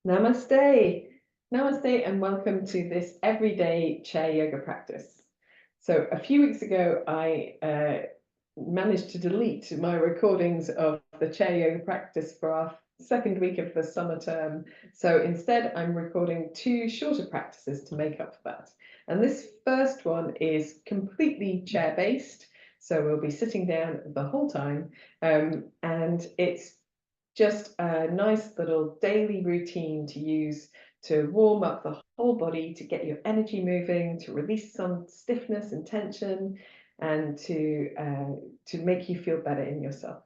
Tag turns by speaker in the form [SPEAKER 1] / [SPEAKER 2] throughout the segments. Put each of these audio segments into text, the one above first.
[SPEAKER 1] Namaste. Namaste and welcome to this everyday chair yoga practice. So a few weeks ago, I managed to delete my recordings of the chair yoga practice for our second week of the summer term. So instead, I'm recording two shorter practices to make up for that. And this first one is completely chair-based. So we'll be sitting down the whole time. And it's just a nice little daily routine to use to warm up the whole body, to get your energy moving, to release some stiffness and tension, and to make you feel better in yourself.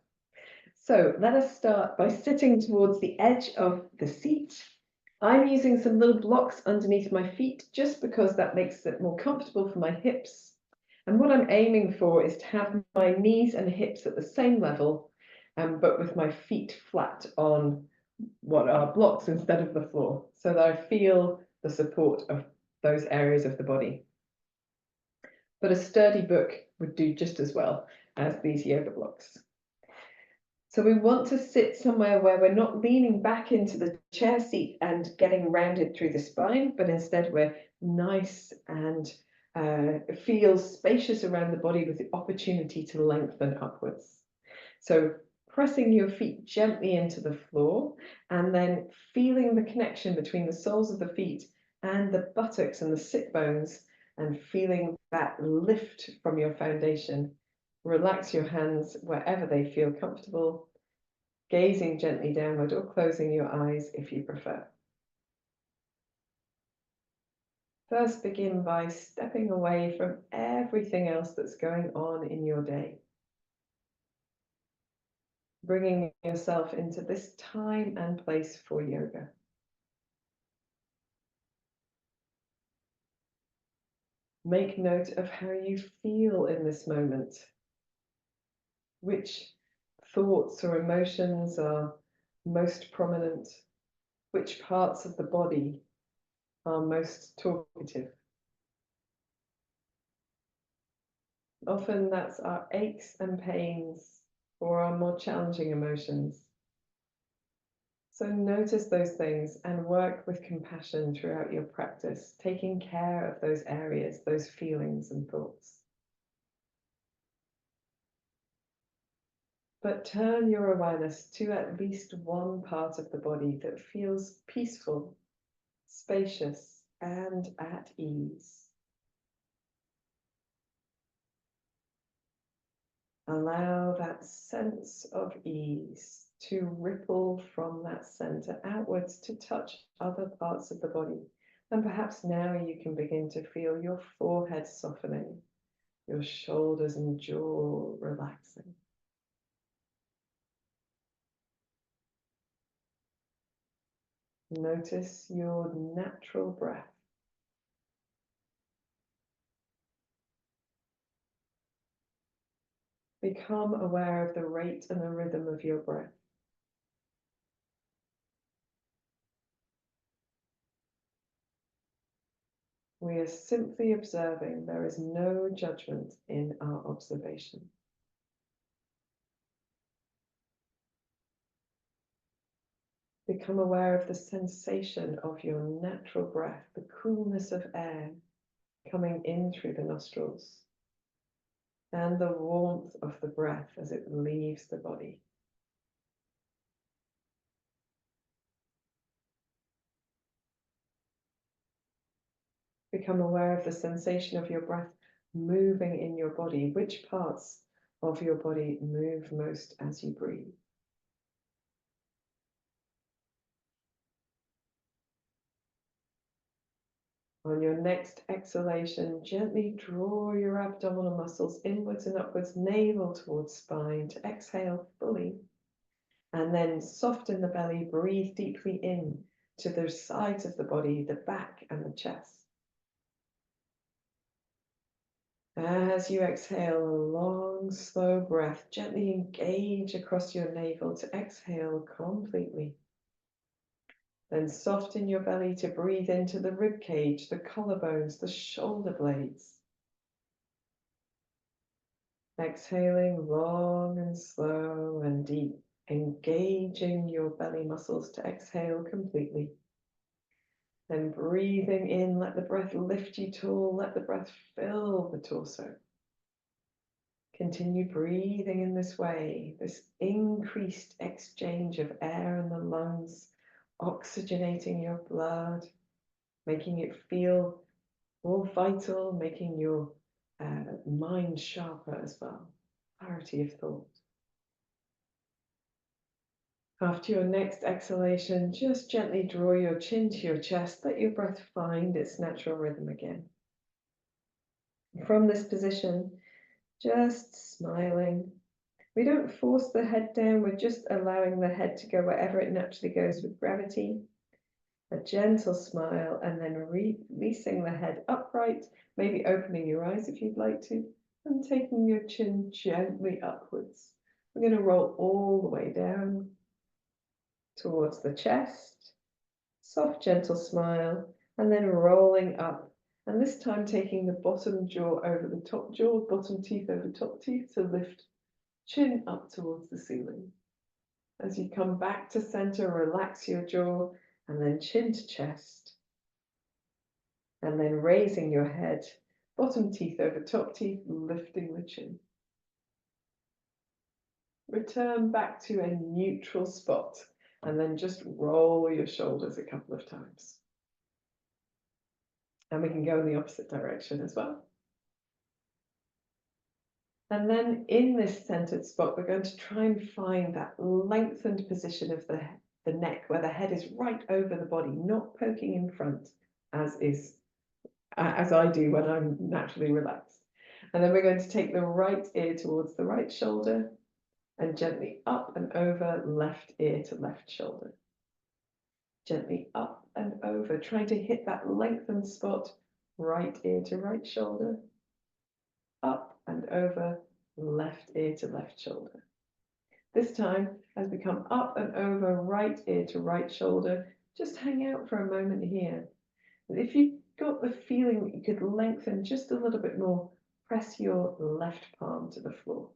[SPEAKER 1] So let us start by sitting towards the edge of the seat. I'm using some little blocks underneath my feet just because that makes it more comfortable for my hips. And what I'm aiming for is to have my knees and hips at the same level, but with my feet flat on what are blocks instead of the floor, so that I feel the support of those areas of the body. But a sturdy book would do just as well as these yoga blocks. So we want to sit somewhere where we're not leaning back into the chair seat and getting rounded through the spine, but instead we're nice and feel spacious around the body with the opportunity to lengthen upwards. So pressing your feet gently into the floor and then feeling the connection between the soles of the feet and the buttocks and the sit bones, and feeling that lift from your foundation. Relax your hands wherever they feel comfortable, gazing gently downward or closing your eyes if you prefer. First, begin by stepping away from everything else that's going on in your day, bringing yourself into this time and place for yoga. Make note of how you feel in this moment. Which thoughts or emotions are most prominent? Which parts of the body are most talkative? Often that's our aches and pains or our more challenging emotions. So notice those things and work with compassion throughout your practice, taking care of those areas, those feelings and thoughts. But turn your awareness to at least one part of the body that feels peaceful, spacious, and at ease. Allow that sense of ease to ripple from that center outwards to touch other parts of the body. And perhaps now you can begin to feel your forehead softening, your shoulders and jaw relaxing. Notice your natural breath. Become aware of the rate and the rhythm of your breath. We are simply observing. There is no judgment in our observation. Become aware of the sensation of your natural breath, the coolness of air coming in through the nostrils, and the warmth of the breath as it leaves the body. Become aware of the sensation of your breath moving in your body. Which parts of your body move most as you breathe? On your next exhalation, gently draw your abdominal muscles inwards and upwards, navel towards spine, to exhale fully. And then soften the belly, breathe deeply in to the sides of the body, the back and the chest. As you exhale, a long, slow breath, gently engage across your navel to exhale completely. Then soften your belly to breathe into the rib cage, the collarbones, the shoulder blades. Exhaling long and slow and deep, engaging your belly muscles to exhale completely. Then breathing in, let the breath lift you tall, let the breath fill the torso. Continue breathing in this way, this increased exchange of air in the lungs, oxygenating your blood, making it feel more vital, making your mind sharper as well, clarity of thought. After your next exhalation, just gently draw your chin to your chest, let your breath find its natural rhythm again. From this position, just smiling. We don't force the head down, we're just allowing the head to go wherever it naturally goes with gravity. A gentle smile, and then releasing the head upright, maybe opening your eyes if you'd like to, and taking your chin gently upwards. We're going to roll all the way down towards the chest, soft, gentle smile, and then rolling up. And this time taking the bottom jaw over the top jaw, bottom teeth over top teeth to lift chin up towards the ceiling. As you come back to center, relax your jaw, and then chin to chest. And then raising your head, bottom teeth over top teeth, lifting the chin. Return back to a neutral spot, and then just roll your shoulders a couple of times. And we can go in the opposite direction as well. And then in this centered spot, we're going to try and find that lengthened position of the neck, where the head is right over the body, not poking in front, as I do when I'm naturally relaxed. And then we're going to take the right ear towards the right shoulder and gently up and over, left ear to left shoulder. Gently up and over, trying to hit that lengthened spot, right ear to right shoulder, up and over, left ear to left shoulder. This time, as we come up and over, right ear to right shoulder, just hang out for a moment here. And if you've got the feeling that you could lengthen just a little bit more, press your left palm to the floor.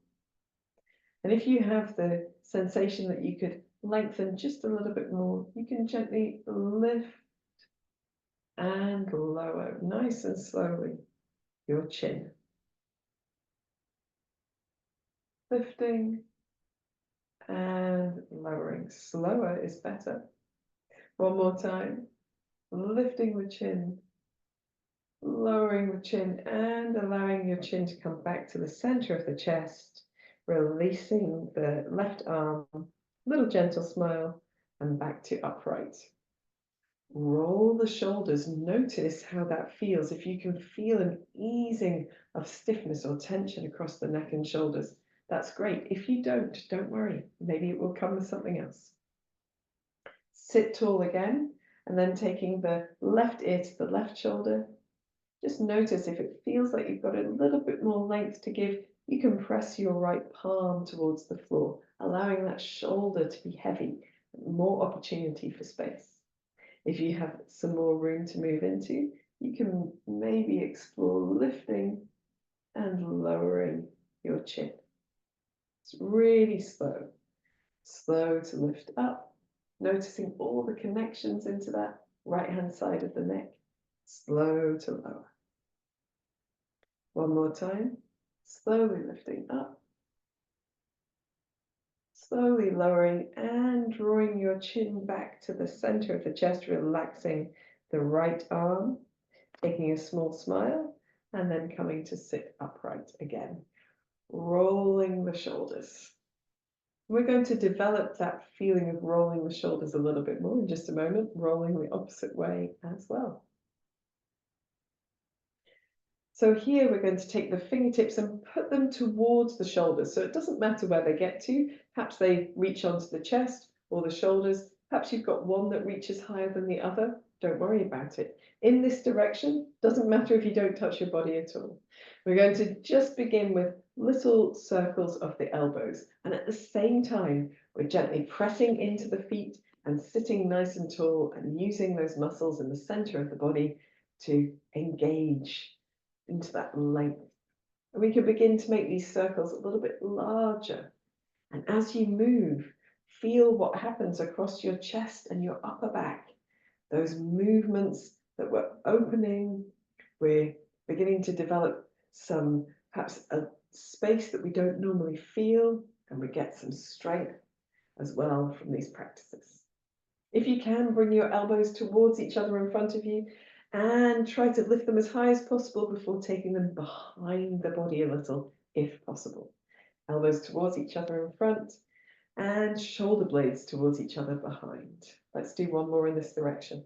[SPEAKER 1] And if you have the sensation that you could lengthen just a little bit more, you can gently lift and lower, nice and slowly, your chin. Lifting and lowering. Slower is better. One more time. Lifting the chin, lowering the chin, and allowing your chin to come back to the center of the chest, releasing the left arm, little gentle smile, and back to upright. Roll the shoulders. Notice how that feels. If you can feel an easing of stiffness or tension across the neck and shoulders, that's great. If you don't worry. Maybe it will come with something else. Sit tall again, and then taking the left ear to the left shoulder. Just notice if it feels like you've got a little bit more length to give, you can press your right palm towards the floor, allowing that shoulder to be heavy, more opportunity for space. If you have some more room to move into, you can maybe explore lifting and lowering your chin. It's really slow. Slow to lift up, noticing all the connections into that right-hand side of the neck. Slow to lower. One more time. Slowly lifting up. Slowly lowering and drawing your chin back to the center of the chest, relaxing the right arm, taking a small smile, and then coming to sit upright again, rolling the shoulders. We're going to develop that feeling of rolling the shoulders a little bit more in just a moment, rolling the opposite way as well. So here we're going to take the fingertips and put them towards the shoulders. So it doesn't matter where they get to. Perhaps they reach onto the chest or the shoulders. Perhaps you've got one that reaches higher than the other. Don't worry about it. In this direction, doesn't matter if you don't touch your body at all. We're going to just begin with little circles of the elbows. And at the same time, we're gently pressing into the feet and sitting nice and tall and using those muscles in the center of the body to engage into that length. And we can begin to make these circles a little bit larger. And as you move, feel what happens across your chest and your upper back. those movements that we're opening, we're beginning to develop some, perhaps a space that we don't normally feel, and we get some strength as well from these practices. If you can, bring your elbows towards each other in front of you and try to lift them as high as possible before taking them behind the body a little, if possible. Elbows towards each other in front and shoulder blades towards each other behind. Let's do one more in this direction.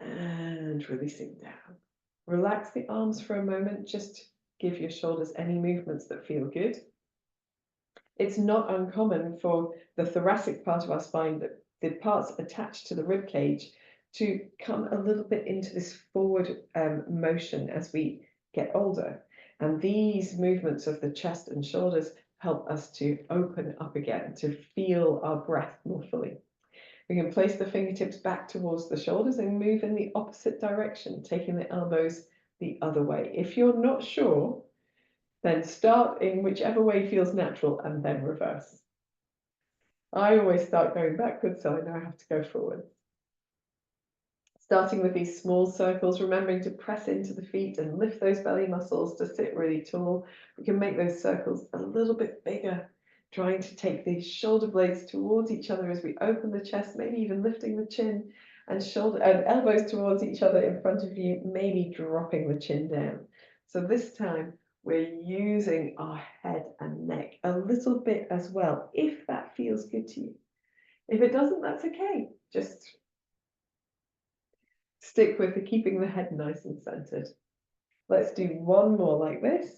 [SPEAKER 1] And releasing down. Relax the arms for a moment. Just give your shoulders any movements that feel good. It's not uncommon for the thoracic part of our spine, the parts attached to the rib cage, to come a little bit into this forward motion as we get older. And these movements of the chest and shoulders help us to open up again, to feel our breath more fully. We can place the fingertips back towards the shoulders and move in the opposite direction, taking the elbows the other way. If you're not sure, then start in whichever way feels natural and then reverse. I always start going backwards, so I know I have to go forward. Starting with these small circles, remembering to press into the feet and lift those belly muscles to sit really tall. We can make those circles a little bit bigger, trying to take these shoulder blades towards each other as we open the chest, maybe even lifting the chin, and elbows towards each other in front of you, maybe dropping the chin down. So this time we're using our head and neck a little bit as well, if that feels good to you. If it doesn't, that's okay. Just stick with keeping the head nice and centered. Let's do one more like this.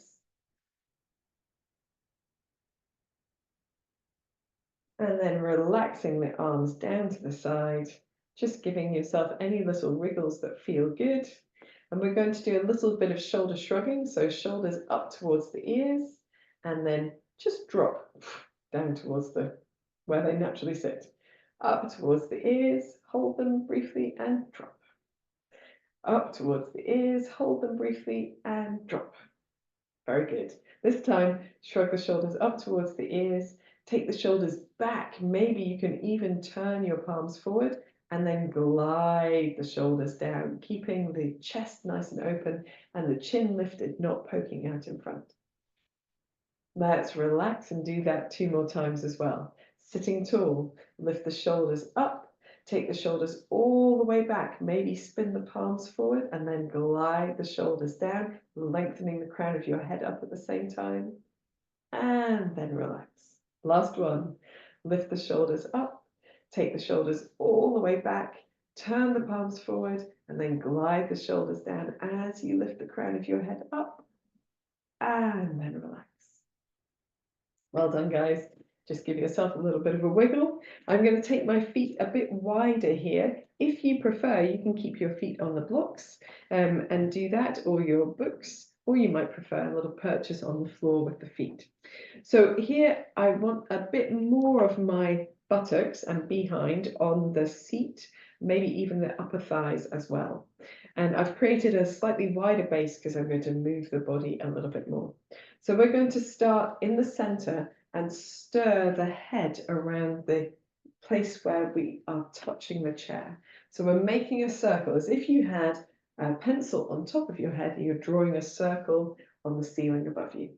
[SPEAKER 1] And then relaxing the arms down to the side, just giving yourself any little wriggles that feel good. And we're going to do a little bit of shoulder shrugging, so shoulders up towards the ears, and then just drop down towards where they naturally sit. Up towards the ears, hold them briefly and drop. Up towards the ears, hold them briefly and drop. Very good. This time, shrug the shoulders up towards the ears, take the shoulders back. Maybe you can even turn your palms forward and then glide the shoulders down, keeping the chest nice and open and the chin lifted, not poking out in front. Let's relax and do that 2 more times as well. Sitting tall, lift the shoulders up, take the shoulders all the way back, maybe spin the palms forward and then glide the shoulders down, lengthening the crown of your head up at the same time. And then relax. Last one, lift the shoulders up, take the shoulders all the way back, turn the palms forward and then glide the shoulders down as you lift the crown of your head up and then relax. Well done, guys. Just give yourself a little bit of a wiggle. I'm going to take my feet a bit wider here. If you prefer, you can keep your feet on the blocks and do that, or your books, or you might prefer a little purchase on the floor with the feet. So here I want a bit more of my buttocks and behind on the seat, maybe even the upper thighs as well. And I've created a slightly wider base because I'm going to move the body a little bit more. So we're going to start in the center and stir the head around the place where we are touching the chair. So we're making a circle as if you had a pencil on top of your head and you're drawing a circle on the ceiling above you.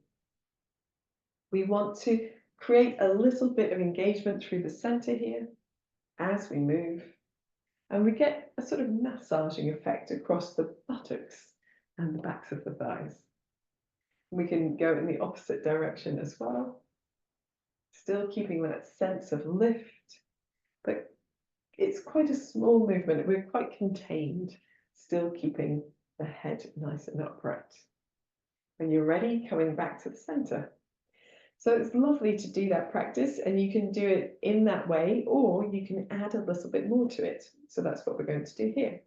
[SPEAKER 1] We want to create a little bit of engagement through the center here as we move. And we get a sort of massaging effect across the buttocks and the backs of the thighs. We can go in the opposite direction as well, still keeping that sense of lift, but it's quite a small movement. We're quite contained, still keeping the head nice and upright. When you're ready, coming back to the center. So it's lovely to do that practice, and you can do it in that way, or you can add a little bit more to it. So that's what we're going to do here.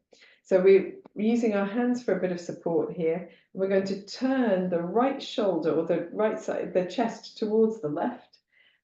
[SPEAKER 1] So we're using our hands for a bit of support here. We're going to turn the right shoulder or the right side, the chest towards the left.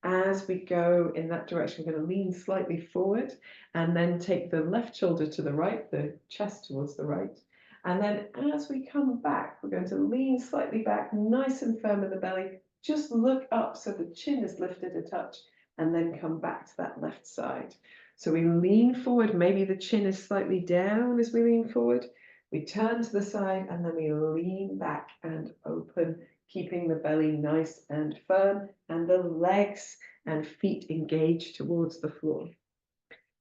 [SPEAKER 1] As we go in that direction, we're going to lean slightly forward and then take the left shoulder to the right, the chest towards the right. And then as we come back, we're going to lean slightly back, nice and firm in the belly. Just look up so the chin is lifted a touch and then come back to that left side. So we lean forward, maybe the chin is slightly down as we lean forward. We turn to the side and then we lean back and open, keeping the belly nice and firm and the legs and feet engaged towards the floor.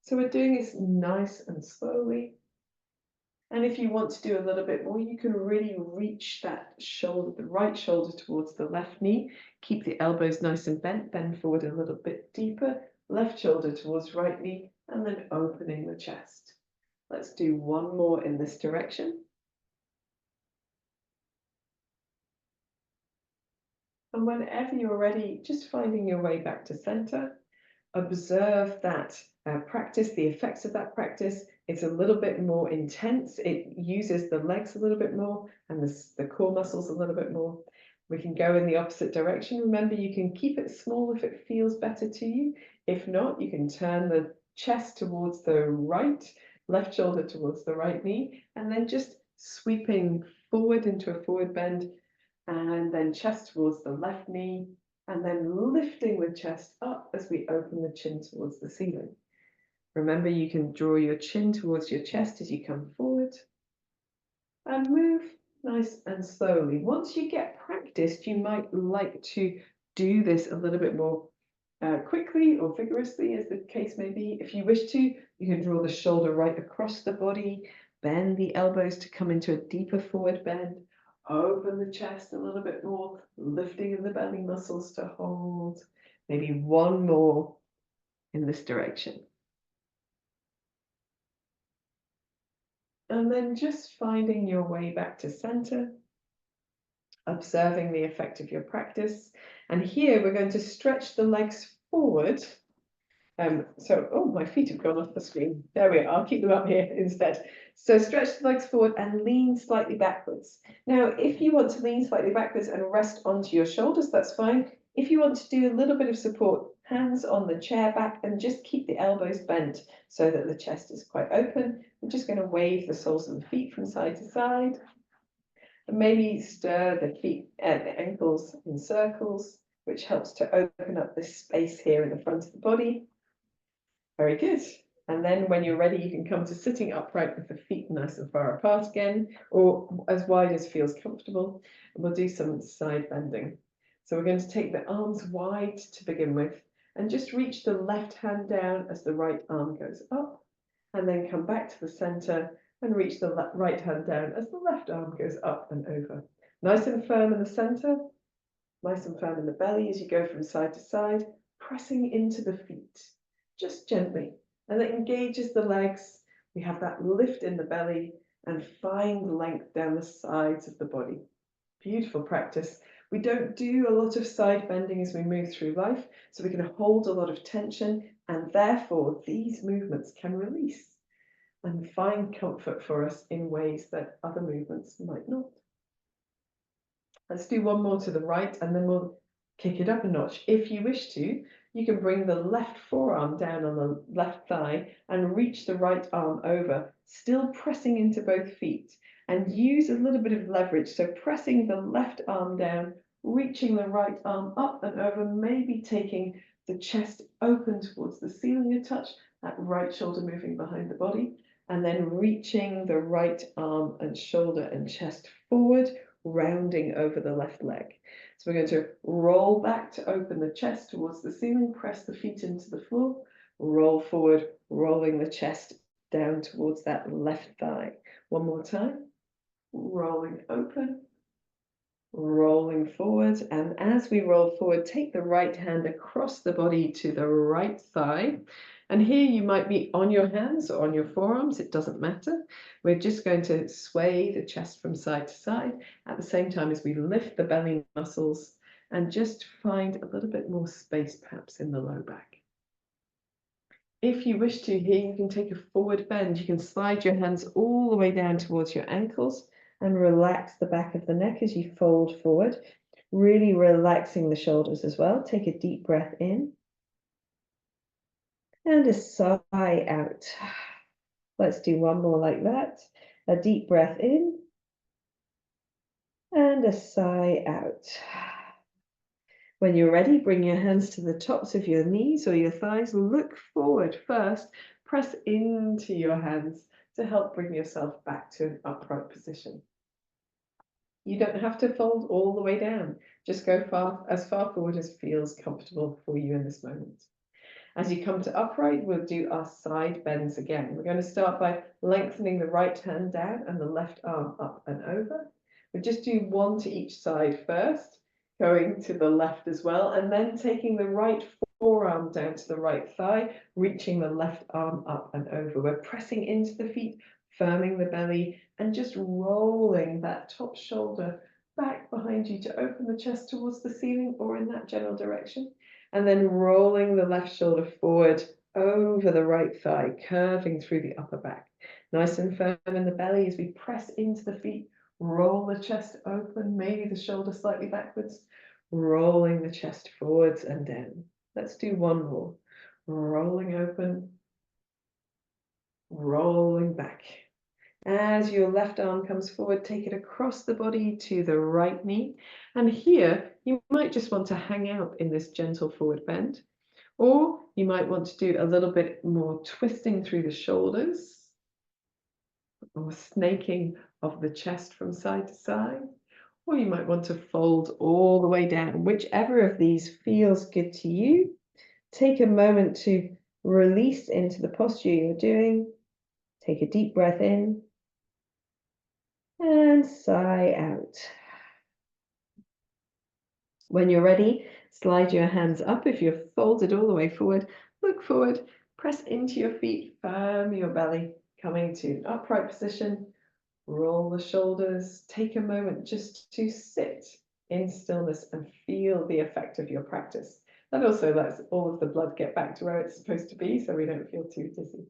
[SPEAKER 1] So we're doing this nice and slowly. And if you want to do a little bit more, you can really reach that shoulder, the right shoulder towards the left knee. Keep the elbows nice and bent, bend forward a little bit deeper, left shoulder towards right knee, and then opening the chest. Let's do one more in this direction. And whenever you're ready, just finding your way back to center. Observe that practice, the effects of that practice. It's a little bit more intense. It uses the legs a little bit more and the core muscles a little bit more. We can go in the opposite direction. Remember, you can keep it small if it feels better to you. If not, you can turn the chest towards the right, left shoulder towards the right knee, and then just sweeping forward into a forward bend, and then chest towards the left knee, and then lifting the chest up as we open the chin towards the ceiling. Remember, you can draw your chin towards your chest as you come forward and move nice and slowly. Once you get practiced, you might like to do this a little bit more quickly or vigorously, as the case may be. If you wish to, you can draw the shoulder right across the body, bend the elbows to come into a deeper forward bend, open the chest a little bit more, lifting in the belly muscles to hold. Maybe one more in this direction. And then just finding your way back to center, observing the effect of your practice. And here we're going to stretch the legs forward. Oh, my feet have gone off the screen. There we are. I'll keep them up here instead. So stretch the legs forward and lean slightly backwards. Now, if you want to lean slightly backwards and rest onto your shoulders, that's fine. If you want to do a little bit of support, hands on the chair back and just keep the elbows bent so that the chest is quite open. I'm just going to wave the soles of the feet from side to side. And maybe stir the feet and the ankles in circles, which helps to open up this space here in the front of the body. Very good. And then when you're ready, you can come to sitting upright with the feet nice and far apart again, or as wide as feels comfortable. And we'll do some side bending. So we're going to take the arms wide to begin with, and just reach the left hand down as the right arm goes up, and then come back to the center and reach the right hand down as the left arm goes up and over. Nice and firm in the center, nice and firm in the belly as you go from side to side, pressing into the feet. Just gently, and it engages the legs. We have that lift in the belly and find length down the sides of the body. Beautiful practice. We don't do a lot of side bending as we move through life, so we can hold a lot of tension, and therefore these movements can release and find comfort for us in ways that other movements might not. Let's do one more to the right, and then we'll kick it up a notch. If you wish to, you can bring the left forearm down on the left thigh and reach the right arm over, still pressing into both feet, and use a little bit of leverage. So pressing the left arm down, reaching the right arm up and over, maybe taking the chest open towards the ceiling a touch, that right shoulder moving behind the body, and then reaching the right arm and shoulder and chest forward, rounding over the left leg. So we're going to roll back to open the chest towards the ceiling, press the feet into the floor, roll forward, rolling the chest down towards that left thigh. One more time, rolling open, rolling forward. And as we roll forward, take the right hand across the body to the right thigh. And here you might be on your hands or on your forearms, it doesn't matter. We're just going to sway the chest from side to side at the same time as we lift the belly muscles and just find a little bit more space perhaps in the low back. If you wish to, here you can take a forward bend. You can slide your hands all the way down towards your ankles and relax the back of the neck as you fold forward, really relaxing the shoulders as well. Take a deep breath in. And a sigh out. Let's do one more like that. A deep breath in and a sigh out. When you're ready, bring your hands to the tops of your knees or your thighs. Look forward first. Press into your hands to help bring yourself back to an upright position. You don't have to fold all the way down. Just go as far forward as feels comfortable for you in this moment. As you come to upright, we'll do our side bends again. We're going to start by lengthening the right hand down and the left arm up and over. We'll just do one to each side first, going to the left as well, and then taking the right forearm down to the right thigh, reaching the left arm up and over. We're pressing into the feet, firming the belly, and just rolling that top shoulder back behind you to open the chest towards the ceiling or in that general direction. And then rolling the left shoulder forward over the right thigh, curving through the upper back. Nice and firm in the belly as we press into the feet, roll the chest open, maybe the shoulder slightly backwards, rolling the chest forwards and down. Let's do one more. Rolling open, rolling back. As your left arm comes forward, take it across the body to the right knee. And here, you might just want to hang out in this gentle forward bend, or you might want to do a little bit more twisting through the shoulders, or snaking of the chest from side to side, or you might want to fold all the way down. Whichever of these feels good to you, take a moment to release into the posture you're doing. Take a deep breath in and sigh out. When you're ready, slide your hands up. If you're folded all the way forward, look forward, press into your feet, firm your belly, coming to an upright position, roll the shoulders, take a moment just to sit in stillness and feel the effect of your practice. That also lets all of the blood get back to where it's supposed to be so we don't feel too dizzy.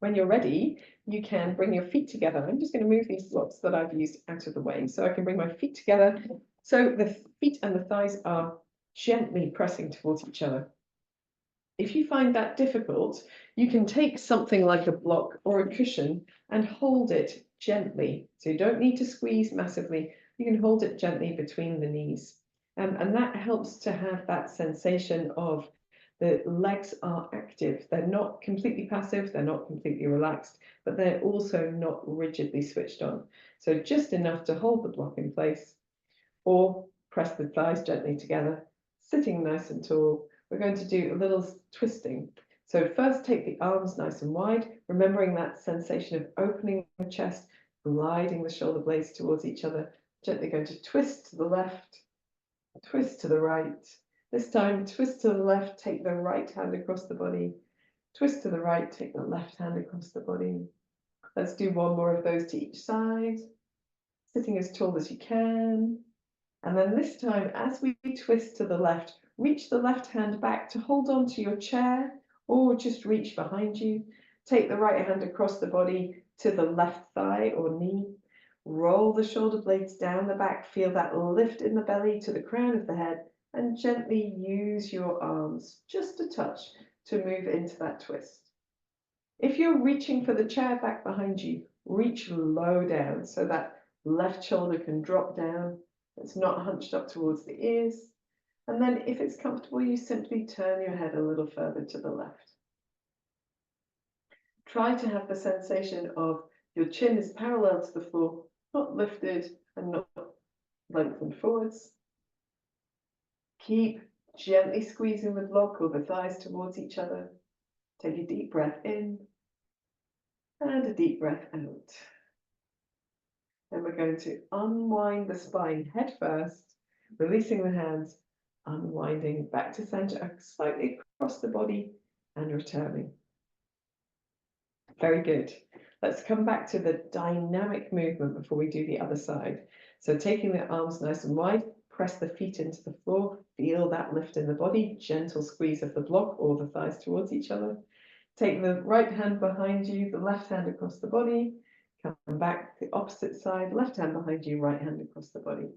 [SPEAKER 1] When you're ready, you can bring your feet together. I'm just going to move these blocks that I've used out of the way so I can bring my feet together. So the feet and the thighs are gently pressing towards each other. If you find that difficult, you can take something like a block or a cushion and hold it gently. So you don't need to squeeze massively. You can hold it gently between the knees. And that helps to have that sensation of the legs are active. They're not completely passive, they're not completely relaxed, but they're also not rigidly switched on. So just enough to hold the block in place, or press the thighs gently together, sitting nice and tall. We're going to do a little twisting. So first take the arms nice and wide, remembering that sensation of opening the chest, gliding the shoulder blades towards each other, gently going to twist to the left, twist to the right. This time, twist to the left, take the right hand across the body. Twist to the right, take the left hand across the body. Let's do one more of those to each side, sitting as tall as you can. And then this time, as we twist to the left, reach the left hand back to hold on to your chair, or just reach behind you. Take the right hand across the body to the left thigh or knee. Roll the shoulder blades down the back, feel that lift in the belly to the crown of the head, and gently use your arms just a touch to move into that twist. If you're reaching for the chair back behind you, reach low down so that left shoulder can drop down. It's not hunched up towards the ears. And then if it's comfortable, you simply turn your head a little further to the left. Try to have the sensation of your chin is parallel to the floor, not lifted and not lengthened forwards. Keep gently squeezing the block or the thighs towards each other. Take a deep breath in and a deep breath out. Then we're going to unwind the spine head first, releasing the hands, unwinding back to center, slightly across the body and returning. Very good. Let's come back to the dynamic movement before we do the other side. So taking the arms nice and wide, press the feet into the floor, feel that lift in the body, gentle squeeze of the block or the thighs towards each other. Take the right hand behind you, the left hand across the body, come back the opposite side, left hand behind you, right hand across the body.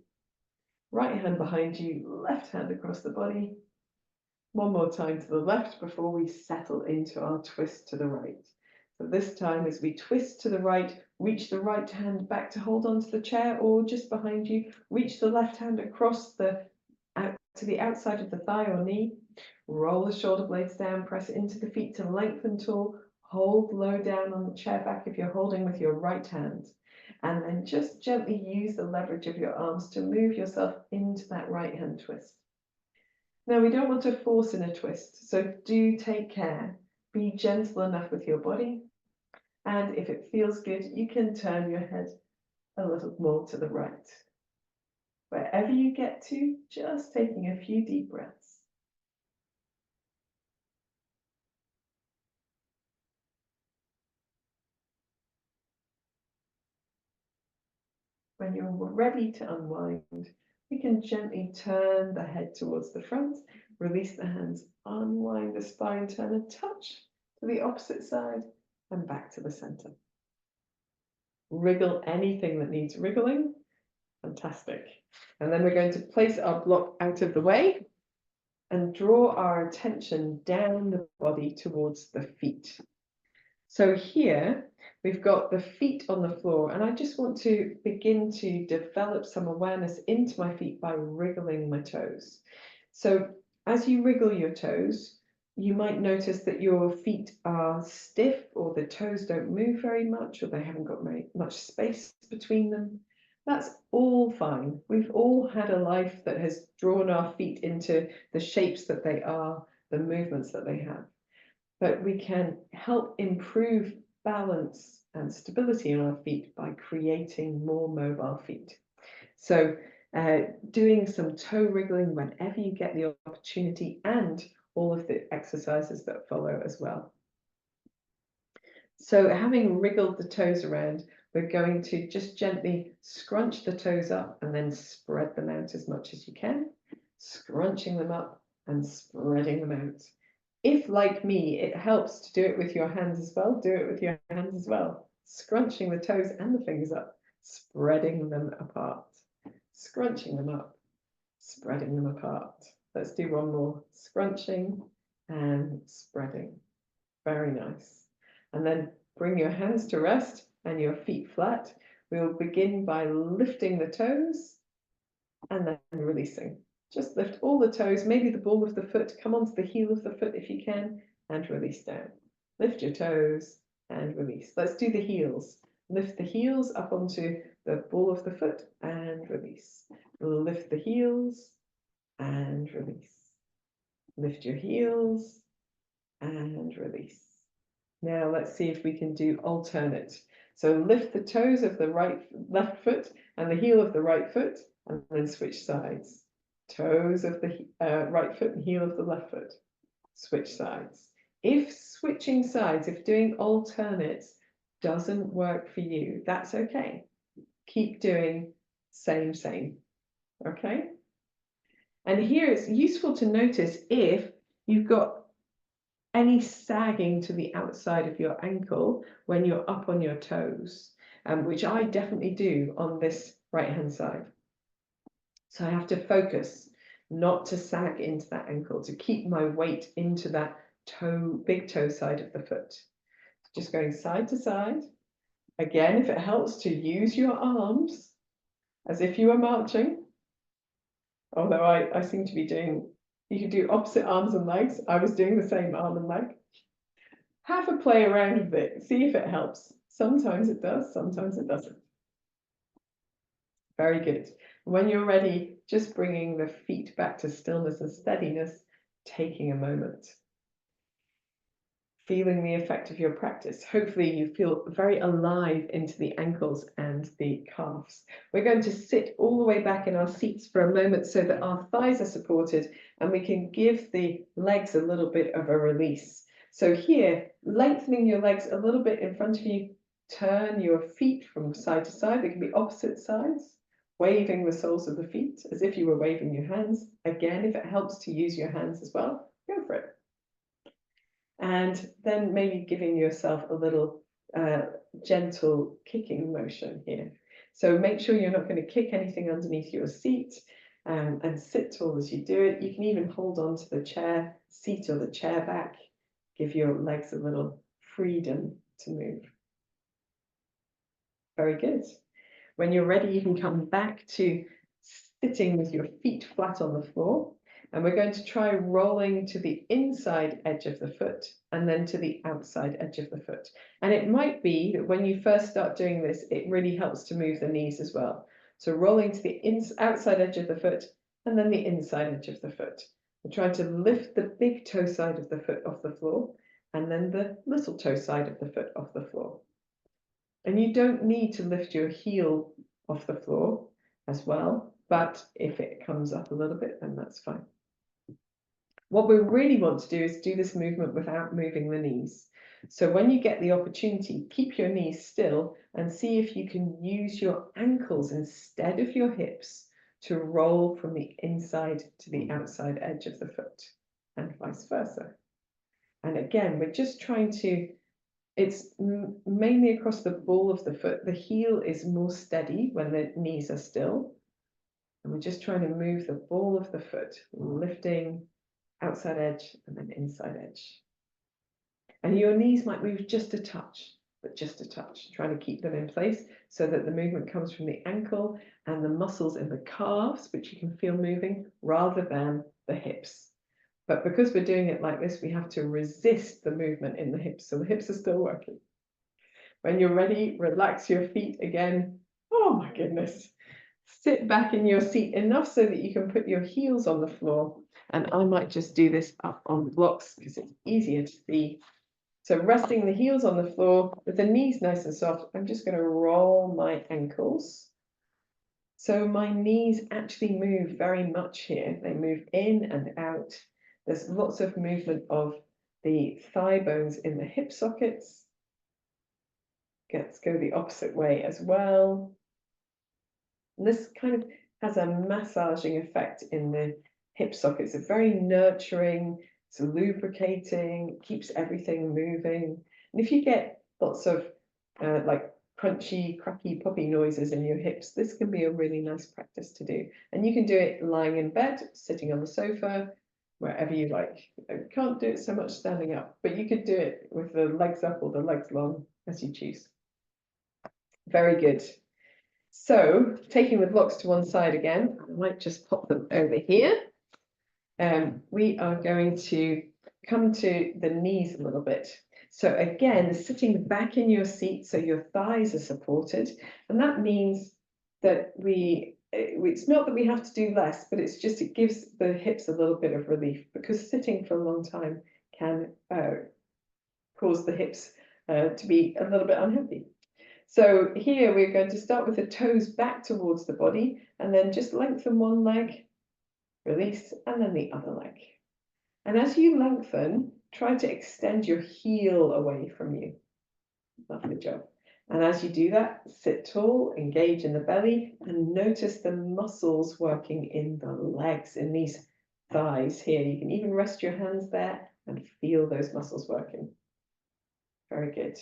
[SPEAKER 1] Right hand behind you, left hand across the body. One more time to the left before we settle into our twist to the right. So this time, as we twist to the right, reach the right hand back to hold onto the chair, or just behind you, reach the left hand across out to the outside of the thigh or knee, roll the shoulder blades down, press into the feet to lengthen tall, hold low down on the chair back if you're holding with your right hand, and then just gently use the leverage of your arms to move yourself into that right hand twist. Now, we don't want to force in a twist, so do take care. Be gentle enough with your body, and if it feels good, you can turn your head a little more to the right. Wherever you get to, just taking a few deep breaths. When you're ready to unwind, we can gently turn the head towards the front, release the hands, unwind the spine, turn a touch to the opposite side, and back to the center. Wriggle anything that needs wriggling. Fantastic. And then we're going to place our block out of the way and draw our attention down the body towards the feet. So here we've got the feet on the floor, and I just want to begin to develop some awareness into my feet by wriggling my toes. So as you wriggle your toes, you might notice that your feet are stiff, or the toes don't move very much, or they haven't got very much space between them. That's all fine. We've all had a life that has drawn our feet into the shapes that they are, the movements that they have. But we can help improve balance and stability in our feet by creating more mobile feet. So doing some toe wriggling whenever you get the opportunity, and all of the exercises that follow as well. So having wriggled the toes around, we're going to just gently scrunch the toes up and then spread them out as much as you can, scrunching them up and spreading them out. If, like me, it helps to do it with your hands as well, do it with your hands as well. Scrunching the toes and the fingers up, spreading them apart. Scrunching them up, spreading them apart. Let's do one more. Scrunching and spreading. Very nice. And then bring your hands to rest and your feet flat. We'll begin by lifting the toes and then releasing. Just lift all the toes, maybe the ball of the foot, come onto the heel of the foot if you can, and release down. Lift your toes and release. Let's do the heels. Lift the heels up onto the ball of the foot and release. Lift the heels and release. Lift your heels and release. Now let's see if we can do alternate. So lift the toes of the left foot and the heel of the right foot, and then switch sides. Toes of the right foot and heel of the left foot. Switch sides. If switching sides, if doing alternates doesn't work for you, that's okay. Keep doing same. Okay? And here it's useful to notice if you've got any sagging to the outside of your ankle when you're up on your toes, which I definitely do on this right-hand side. So I have to focus not to sag into that ankle, to keep my weight into that big toe side of the foot. Just going side to side. Again, if it helps to use your arms as if you were marching, although I seem to be doing, you can do opposite arms and legs. I was doing the same arm and leg. Have a play around with it, see if it helps. Sometimes it does, sometimes it doesn't. Very good. When you're ready, just bringing the feet back to stillness and steadiness, taking a moment. Feeling the effect of your practice. Hopefully you feel very alive into the ankles and the calves. We're going to sit all the way back in our seats for a moment so that our thighs are supported and we can give the legs a little bit of a release. So here, lengthening your legs a little bit in front of you, turn your feet from side to side. They can be opposite sides, waving the soles of the feet as if you were waving your hands. Again, if it helps to use your hands as well, go for it. And then maybe giving yourself a little gentle kicking motion here. So make sure you're not going to kick anything underneath your seat, and sit tall as you do it. You can even hold on to the chair seat or the chair back. Give your legs a little freedom to move. Very good. When you're ready, you can come back to sitting with your feet flat on the floor. And we're going to try rolling to the inside edge of the foot and then to the outside edge of the foot. And it might be that when you first start doing this, it really helps to move the knees as well. So rolling to the outside edge of the foot and then the inside edge of the foot. We're trying to lift the big toe side of the foot off the floor and then the little toe side of the foot off the floor. And you don't need to lift your heel off the floor as well, but if it comes up a little bit, then that's fine. What we really want to do is do this movement without moving the knees. So when you get the opportunity, keep your knees still and see if you can use your ankles instead of your hips to roll from the inside to the outside edge of the foot and vice versa. And again, we're just trying to, it's mainly across the ball of the foot. The heel is more steady when the knees are still. And we're just trying to move the ball of the foot, lifting outside edge and then inside edge. And your knees might move just a touch, but just a touch, trying to keep them in place so that the movement comes from the ankle and the muscles in the calves, which you can feel moving, rather than the hips. But because we're doing it like this, we have to resist the movement in the hips. So the hips are still working. When you're ready, relax your feet again. Oh my goodness. Sit back in your seat enough so that you can put your heels on the floor. And I might just do this up on blocks because it's easier to see. So resting the heels on the floor with the knees nice and soft, I'm just going to roll my ankles. So my knees actually move very much here. They move in and out. There's lots of movement of the thigh bones in the hip sockets. Let's go the opposite way as well. And this kind of has a massaging effect in the hip sockets. It's very nurturing, it's lubricating, keeps everything moving. And if you get lots of like crunchy, cracky, poppy noises in your hips, this can be a really nice practice to do. And you can do it lying in bed, sitting on the sofa, wherever you like. You can't do it so much standing up, but you could do it with the legs up or the legs long, as you choose. Very good. So taking the blocks to one side again, I might just pop them over here. We are going to come to the knees a little bit. So again, sitting back in your seat so your thighs are supported. And that means that it's not that we have to do less, but it's just, it gives the hips a little bit of relief, because sitting for a long time can cause the hips to be a little bit unhappy. So here we're going to start with the toes back towards the body and then just lengthen one leg, release, and then the other leg. And as you lengthen, try to extend your heel away from you. Lovely job. And as you do that, sit tall, engage in the belly, and notice the muscles working in the legs, in these thighs here. You can even rest your hands there and feel those muscles working. Very good.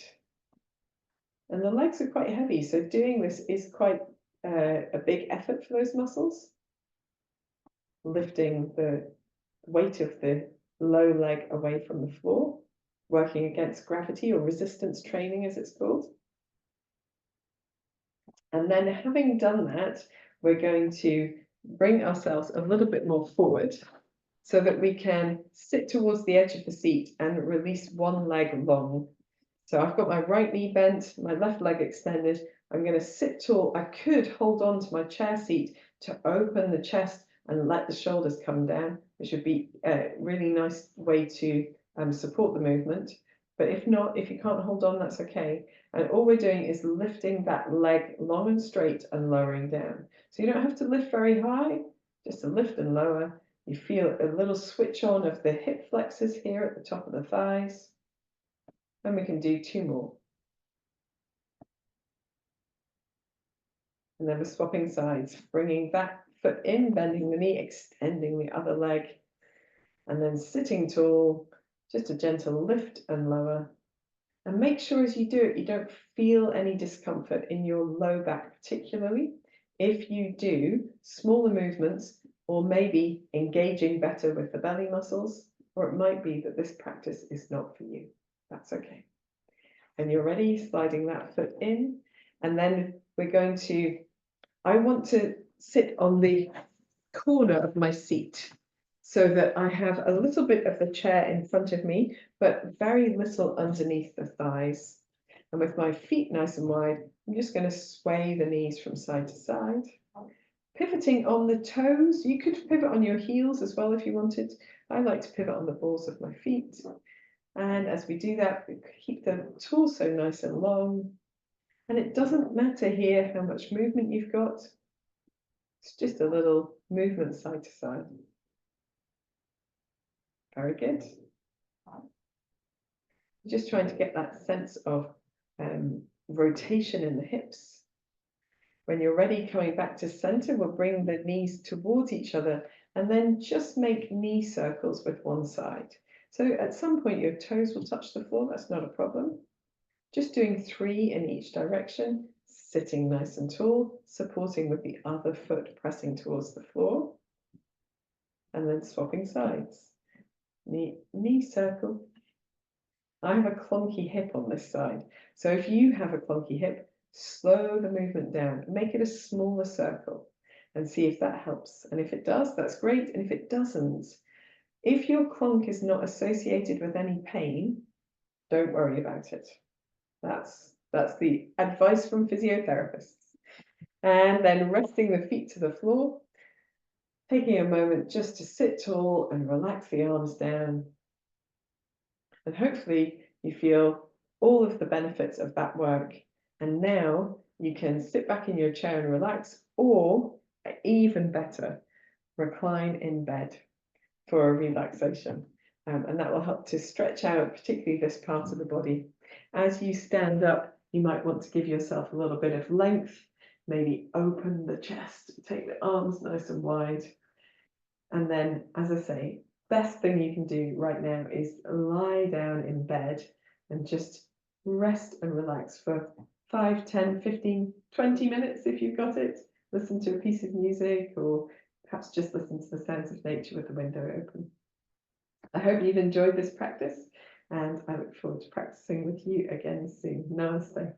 [SPEAKER 1] And the legs are quite heavy, so doing this is quite a big effort for those muscles. Lifting the weight of the low leg away from the floor, working against gravity, or resistance training as it's called. And then having done that, we're going to bring ourselves a little bit more forward so that we can sit towards the edge of the seat and release one leg long. So I've got my right knee bent, my left leg extended. I'm going to sit tall. I could hold on to my chair seat to open the chest and let the shoulders come down, which would be a really nice way to support the movement. But if not, if you can't hold on, that's okay. And all we're doing is lifting that leg long and straight and lowering down. So you don't have to lift very high, just to lift and lower. You feel a little switch on of the hip flexors here at the top of the thighs. And we can do 2 more. And then we're swapping sides, bringing that foot in, bending the knee, extending the other leg, and then sitting tall, just a gentle lift and lower. And make sure as you do it, you don't feel any discomfort in your low back particularly. If you do, smaller movements, or maybe engaging better with the belly muscles, or it might be that this practice is not for you. That's okay. And you're ready, sliding that foot in. And then we're going to, I want to sit on the corner of my seat so that I have a little bit of the chair in front of me, but very little underneath the thighs. And with my feet nice and wide, I'm just going to sway the knees from side to side. Pivoting on the toes, you could pivot on your heels as well if you wanted. I like to pivot on the balls of my feet. And as we do that, we keep the torso nice and long. And it doesn't matter here how much movement you've got. It's just a little movement side to side. Very good. Just trying to get that sense of rotation in the hips. When you're ready, coming back to center, we'll bring the knees towards each other and then just make knee circles with one side. So at some point your toes will touch the floor, that's not a problem. Just doing 3 in each direction, sitting nice and tall, supporting with the other foot pressing towards the floor, and then swapping sides. Knee circle. I have a clunky hip on this side, so if you have a clunky hip, slow the movement down, make it a smaller circle and see if that helps. And if it does, that's great. And if it doesn't, if your clunk is not associated with any pain, don't worry about it. That's the advice from physiotherapists. And then resting the feet to the floor, taking a moment just to sit tall and relax the arms down. And hopefully you feel all of the benefits of that work. And now you can sit back in your chair and relax, or even better, recline in bed for a relaxation. And that will help to stretch out, particularly this part of the body. As you stand up, you might want to give yourself a little bit of length, maybe open the chest, take the arms nice and wide. And then, as I say, best thing you can do right now is lie down in bed and just rest and relax for 5, 10, 15, 20 minutes if you've got it. Listen to a piece of music, or perhaps just listen to the sounds of nature with the window open. I hope you've enjoyed this practice, and I look forward to practicing with you again soon. Namaste.